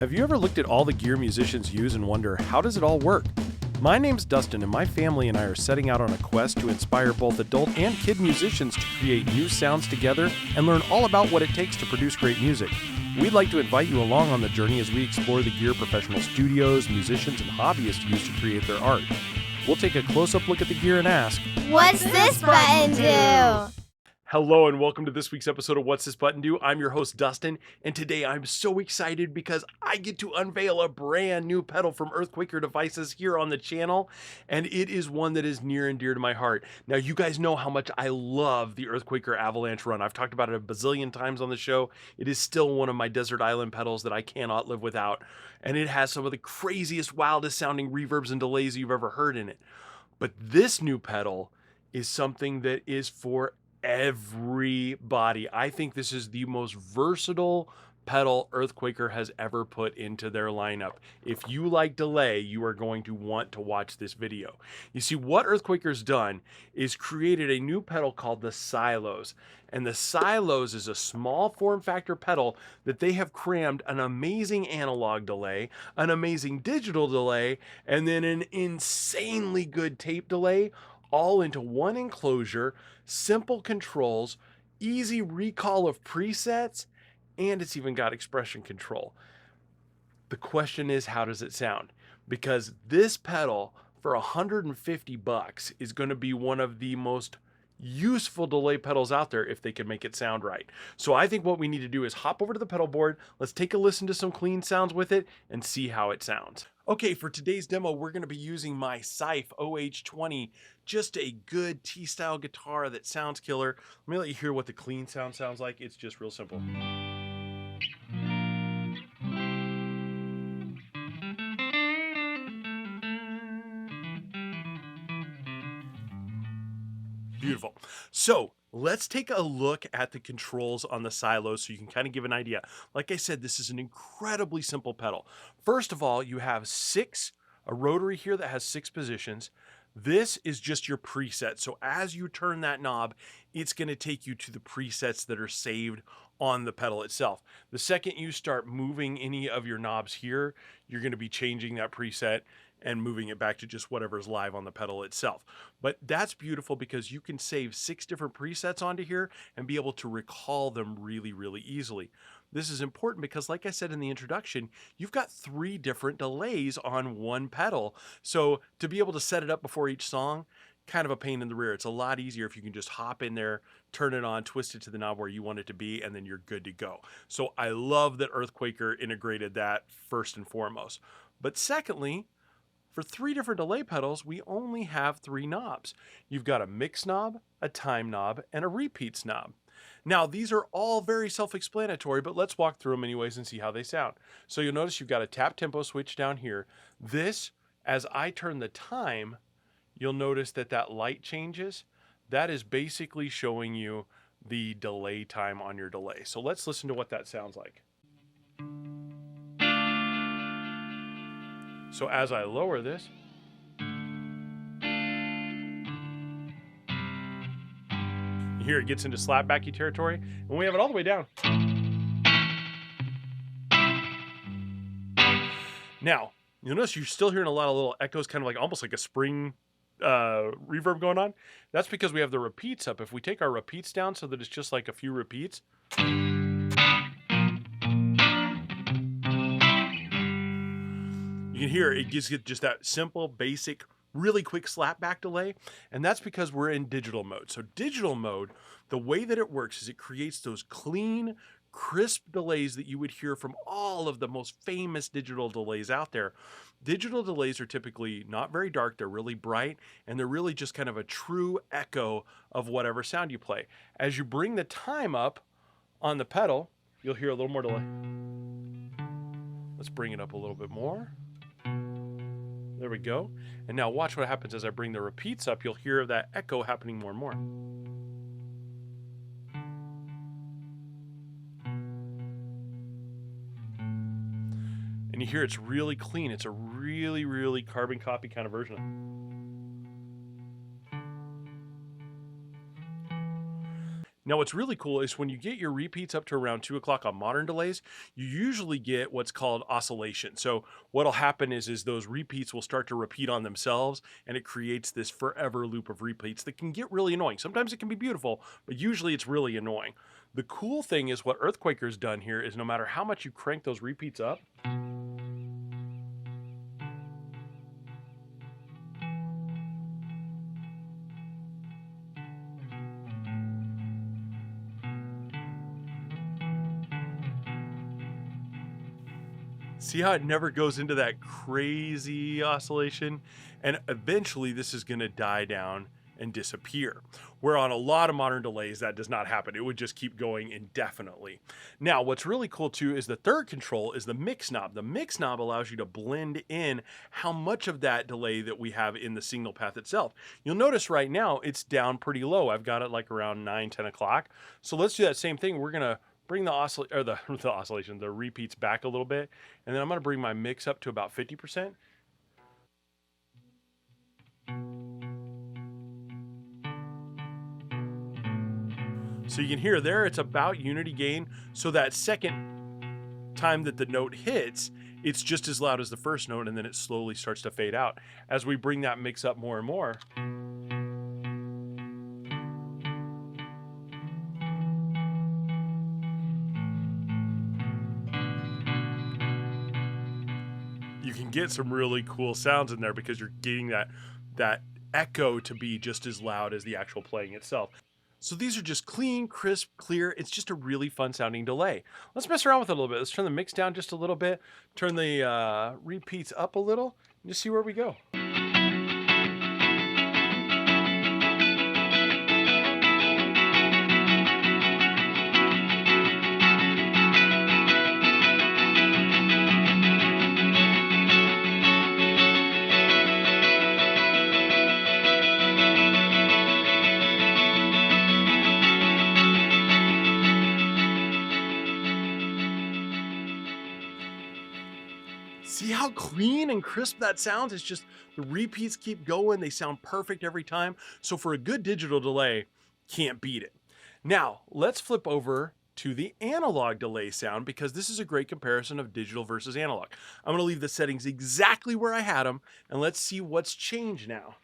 Have you ever looked at all the gear musicians use and wonder, how does it all work? My name's Dustin, and my family and I are setting out on a quest to inspire both adult and kid musicians to create new sounds together and learn all about what it takes to produce great music. We'd like to invite you along on the journey as we explore the gear professional studios, musicians, and hobbyists use to create their art. We'll take a close-up look at the gear and ask, what's this button do? Hello and welcome to this week's episode of What's This Button Do? I'm your host Dustin, and today I'm so excited because I get to unveil a brand new pedal from EarthQuaker devices here on the channel, and it is one that is near and dear to my heart. Now, you guys know how much I love the EarthQuaker Avalanche Run. I've talked about it a bazillion times on the show. It is still one of my desert island pedals that I cannot live without, and it has some of the craziest, wildest sounding reverbs and delays you've ever heard in it. But this new pedal is something that is for everybody. I think this is the most versatile pedal EarthQuaker has ever put into their lineup. If you like delay, you are going to want to watch this video. You see, what EarthQuaker's done is created a new pedal called the Silos. And the Silos is a small form factor pedal that they have crammed an amazing analog delay, an amazing digital delay, and then an insanely good tape delay, all into one enclosure, simple controls, easy recall of presets, and it's even got expression control. The question is, how does it sound? Because this pedal for $150 is going to be one of the most useful delay pedals out there if they can make it sound right. So I think what we need to do is hop over to the pedal board, let's take a listen to some clean sounds with it and see how it sounds. Okay, for today's demo, we're going to be using my Scythe OH20, just a good T-style guitar that sounds killer. Let me let you hear what the clean sound sounds like. It's just real simple. Beautiful. So let's take a look at the controls on the Silos so you can kind of give an idea. Like I said, this is an incredibly simple pedal. First of all, you have a rotary here that has 6 positions. This is just your preset. So as you turn that knob, it's going to take you to the presets that are saved on the pedal itself. The second you start moving any of your knobs here, you're going to be changing that preset and moving it back to just whatever's live on the pedal itself. But that's beautiful because you can save 6 different presets onto here and be able to recall them really, really easily. This is important because, like I said in the introduction, you've got 3 different delays on one pedal. So to be able to set it up before each song, kind of a pain in the rear. It's a lot easier if you can just hop in there, turn it on, twist it to the knob where you want it to be, and then you're good to go. So I love that EarthQuaker integrated that first and foremost. But secondly, for 3 different delay pedals, we only have 3 knobs. You've got a mix knob, a time knob, and a repeats knob. Now, these are all very self-explanatory, but let's walk through them anyways and see how they sound. So you'll notice you've got a tap tempo switch down here. This, as I turn the time, you'll notice that that light changes. That is basically showing you the delay time on your delay. So let's listen to what that sounds like. So as I lower this, you hear it gets into slapbacky territory, and we have it all the way down. Now, you'll notice you're still hearing a lot of little echoes, kind of like almost like a spring reverb going on. That's because we have the repeats up. If we take our repeats down so that it's just like a few repeats, you can hear it gives it just that simple, basic, really quick slapback delay, and that's because we're in digital mode. So digital mode, the way that it works is it creates those clean, crisp delays that you would hear from all of the most famous digital delays out there. Digital delays are typically not very dark, they're really bright, and they're really just kind of a true echo of whatever sound you play. As you bring the time up on the pedal, you'll hear a little more delay. Let's bring it up a little bit more. There we go. And now watch what happens as I bring the repeats up. You'll hear that echo happening more and more. And you hear it's really clean. It's a really, really carbon copy kind of version. Now, what's really cool is when you get your repeats up to around 2 o'clock on modern delays, you usually get what's called oscillation. So what'll happen is those repeats will start to repeat on themselves, and it creates this forever loop of repeats that can get really annoying. Sometimes it can be beautiful, but usually it's really annoying. The cool thing is what EarthQuaker's done here is no matter how much you crank those repeats up, see how it never goes into that crazy oscillation? And eventually this is going to die down and disappear. Where on a lot of modern delays, that does not happen. It would just keep going indefinitely. Now, what's really cool too is the third control is the mix knob. The mix knob allows you to blend in how much of that delay that we have in the signal path itself. You'll notice right now it's down pretty low. I've got it like around 9, 10 o'clock. So let's do that same thing. We're going to bring the repeats back a little bit, and then I'm going to bring my mix up to about 50%. So you can hear there it's about unity gain. So that second time that the note hits, it's just as loud as the first note, and then it slowly starts to fade out. As we bring that mix up more and more, you can get some really cool sounds in there because you're getting that echo to be just as loud as the actual playing itself. So these are just clean, crisp, clear. It's just a really fun sounding delay. Let's mess around with it a little bit. Let's turn the mix down just a little bit, turn the repeats up a little, and just see where we go. See how clean and crisp that sounds? It's just the repeats keep going. They sound perfect every time. So for a good digital delay, can't beat it. Now, let's flip over to the analog delay sound because this is a great comparison of digital versus analog. I'm going to leave the settings exactly where I had them, and let's see what's changed now.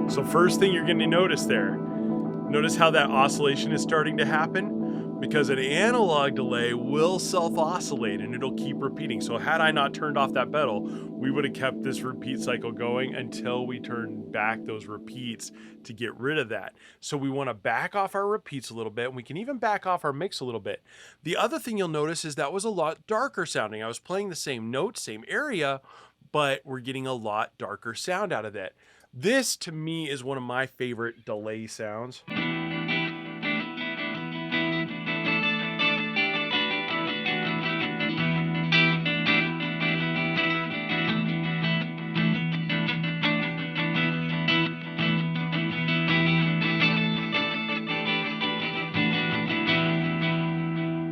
So first thing you're going to notice there, notice how that oscillation is starting to happen? Because an analog delay will self-oscillate and it'll keep repeating. So had I not turned off that pedal, we would have kept this repeat cycle going until we turned back those repeats to get rid of that. So we want to back off our repeats a little bit, and we can even back off our mix a little bit. The other thing you'll notice is that was a lot darker sounding. I was playing the same notes, same area, but we're getting a lot darker sound out of that. This, to me, is one of my favorite delay sounds.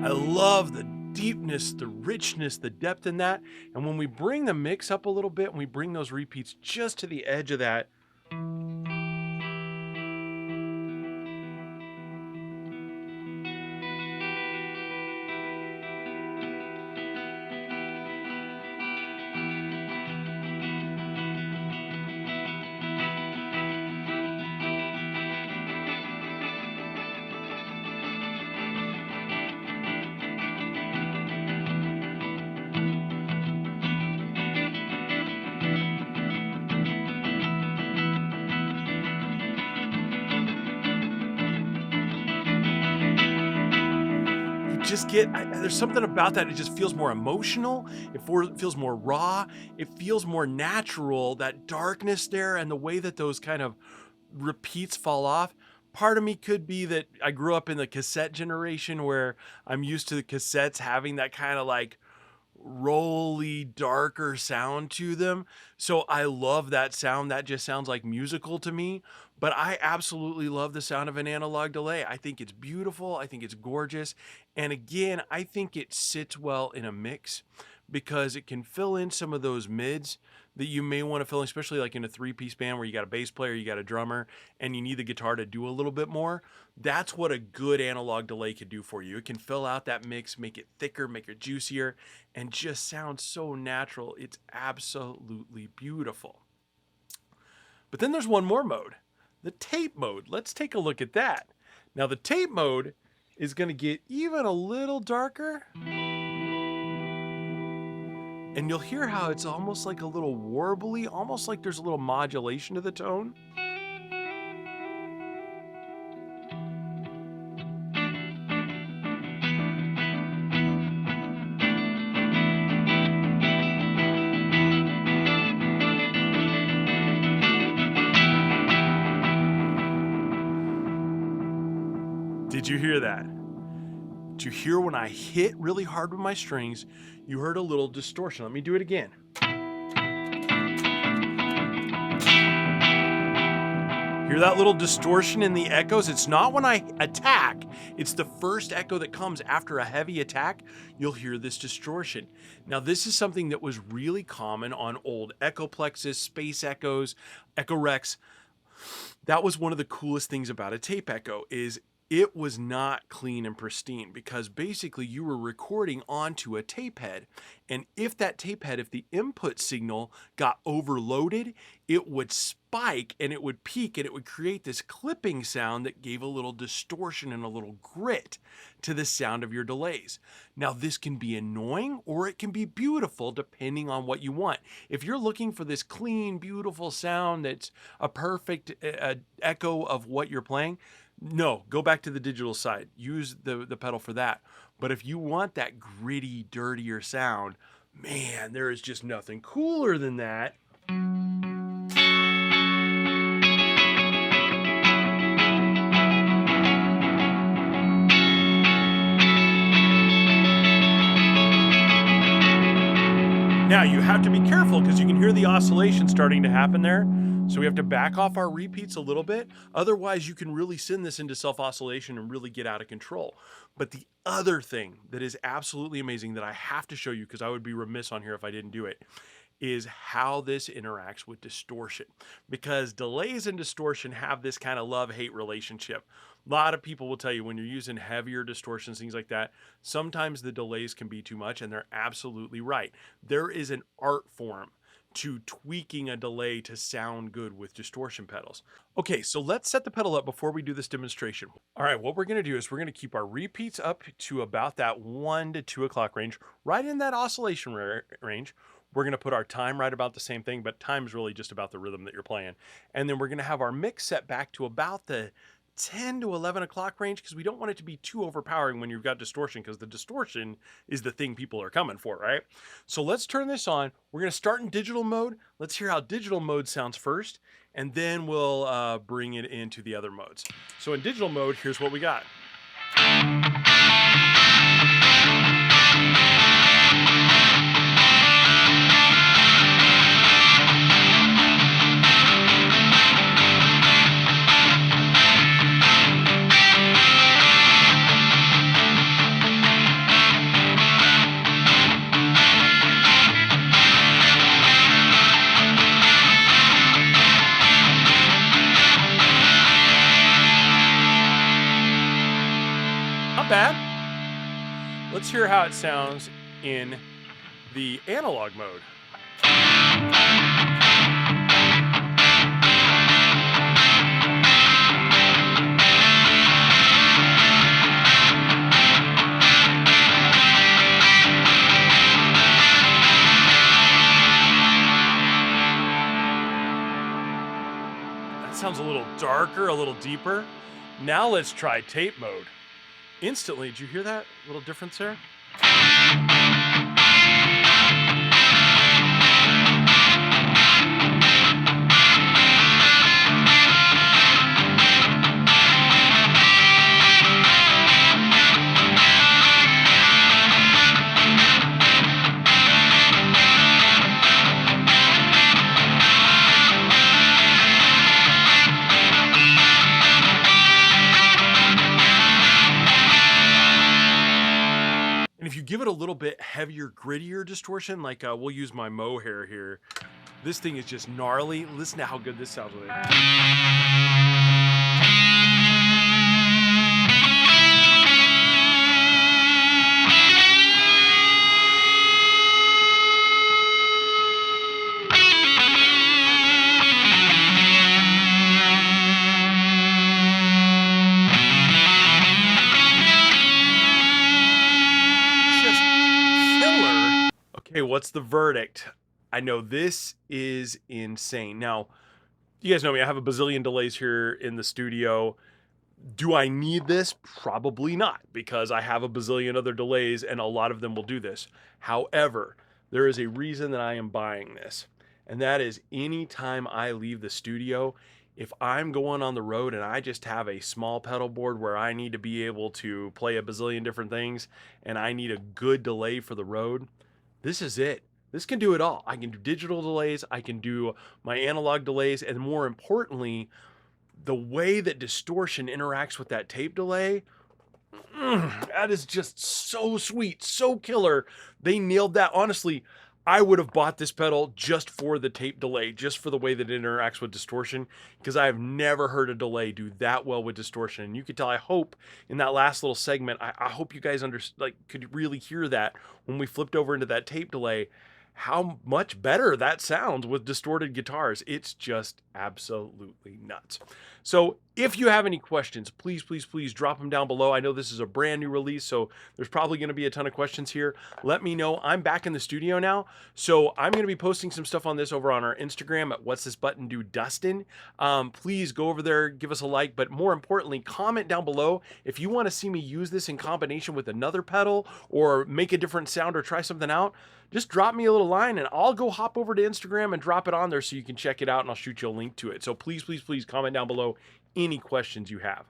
I love the deepness, the richness, the depth in that. And when we bring the mix up a little bit and we bring those repeats just to the edge of that, just get, there's something about that. It just feels more emotional. It feels more raw. It feels more natural, that darkness there and the way that those kind of repeats fall off. Part of me could be that I grew up in the cassette generation where I'm used to the cassettes having that kind of like rolly, darker sound to them. So I love that sound. That just sounds like musical to me. But I absolutely love the sound of an analog delay. I think it's beautiful. I think it's gorgeous. And again, I think it sits well in a mix because it can fill in some of those mids that you may want to fill in, especially like in a 3-piece band where you got a bass player, you got a drummer, and you need the guitar to do a little bit more. That's what a good analog delay can do for you. It can fill out that mix, make it thicker, make it juicier, and just sound so natural. It's absolutely beautiful. But then there's one more mode, the tape mode. Let's take a look at that. Now the tape mode is going to get even a little darker. And you'll hear how it's almost like a little warbly, almost like there's a little modulation to the tone. Did you hear that? Did you hear when I hit really hard with my strings, you heard a little distortion? Let me do it again. Hear that little distortion in the echoes? It's not when I attack. It's the first echo that comes after a heavy attack. You'll hear this distortion. Now, this is something that was really common on old Echoplexes, Space Echoes, Echo Rex. That was one of the coolest things about a tape echo is it was not clean and pristine because basically you were recording onto a tape head. And if that tape head, if the input signal got overloaded, it would spike and it would peak and it would create this clipping sound that gave a little distortion and a little grit to the sound of your delays. Now, this can be annoying or it can be beautiful depending on what you want. If you're looking for this clean, beautiful sound that's a perfect echo of what you're playing, no, go back to the digital side. Use the pedal for that. But if you want that gritty, dirtier sound, man, there is just nothing cooler than that. Now, you have to be careful because you can hear the oscillation starting to happen there. So we have to back off our repeats a little bit. Otherwise, you can really send this into self-oscillation and really get out of control. But the other thing that is absolutely amazing that I have to show you, because I would be remiss on here if I didn't do it, is how this interacts with distortion. Because delays and distortion have this kind of love-hate relationship. A lot of people will tell you when you're using heavier distortions, things like that, sometimes the delays can be too much, and they're absolutely right. There is an art form to tweaking a delay to sound good with distortion pedals. Okay, so let's set the pedal up before we do this demonstration. All right, what we're gonna do is we're gonna keep our repeats up to about that 1 to 2 o'clock range, right in that oscillation range. We're gonna put our time right about the same thing, but time is really just about the rhythm that you're playing. And then we're gonna have our mix set back to about the 10 to 11 o'clock range because we don't want it to be too overpowering when you've got distortion, because the distortion is the thing people are coming for, right? So let's turn this on. We're going to start in digital mode. Let's hear how digital mode sounds first, and then we'll bring it into the other modes. So in digital mode, here's what we got. Bad. Let's hear how it sounds in the analog mode. That sounds a little darker, a little deeper. Now let's try tape mode. Instantly, did you hear that little difference there? give it a little bit heavier, grittier distortion, like we'll use my Mohair here. This thing is just gnarly. Listen to how good this sounds with it. Okay, what's the verdict? I know this is insane. Now, you guys know me, I have a bazillion delays here in the studio. Do I need this? Probably not, because I have a bazillion other delays and a lot of them will do this. However, there is a reason that I am buying this, and that is anytime I leave the studio, if I'm going on the road and I just have a small pedal board where I need to be able to play a bazillion different things and I need a good delay for the road, this is it. This can do it all. I can do digital delays, I can do my analog delays, and more importantly, the way that distortion interacts with that tape delay, that is just so sweet, so killer. They nailed that. Honestly, I would have bought this pedal just for the tape delay, just for the way that it interacts with distortion, because I have never heard a delay do that well with distortion. And you could tell, I hope in that last little segment, I hope you guys could really hear that when we flipped over into that tape delay, how much better that sounds with distorted guitars. It's just absolutely nuts. So if you have any questions, please drop them down below. I know this is a brand new release, so there's probably going to be a ton of questions here. Let me know. I'm back in the studio now, so I'm going to be posting some stuff on this over on our Instagram at What's This Button Do Dustin. Please go over there, give us a like, but more importantly, comment down below if you want to see me use this in combination with another pedal or make a different sound or try something out. Just drop me a little line and I'll go hop over to Instagram and drop it on there so you can check it out, and I'll shoot you a link to it. So please comment down below any questions you have.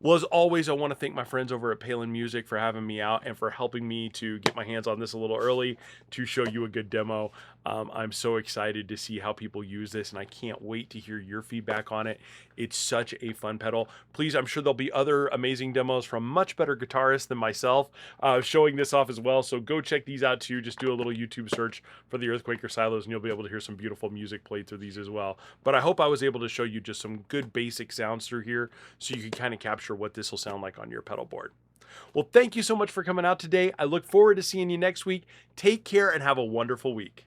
Well, as always, I want to thank my friends over at Palen Music for having me out and for helping me to get my hands on this a little early to show you a good demo. I'm so excited to see how people use this, and I can't wait to hear your feedback on it. It's such a fun pedal. Please, I'm sure there'll be other amazing demos from much better guitarists than myself showing this off as well, so go check these out too. Just do a little YouTube search for the EarthQuaker silos, and you'll be able to hear some beautiful music played through these as well. But I hope I was able to show you just some good basic sounds through here so you can kind of capture what this will sound like on your pedal board. Well, thank you so much for coming out today. I look forward to seeing you next week. Take care and have a wonderful week.